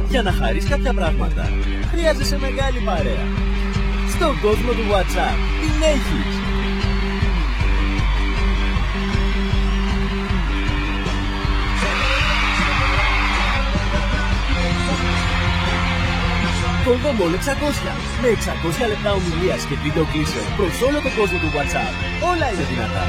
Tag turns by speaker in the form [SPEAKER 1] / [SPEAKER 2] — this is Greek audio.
[SPEAKER 1] Για να χαρείς κάποια πράγματα, χρειάζεσαι μεγάλη παρέα. Στον κόσμο του WhatsApp την έχεις. Κονδόμολ 600. Με 600 λεπτά ομιλίας και βίντεο κλήσεων προς όλο τον κόσμο του WhatsApp. Όλα είναι δυνατά.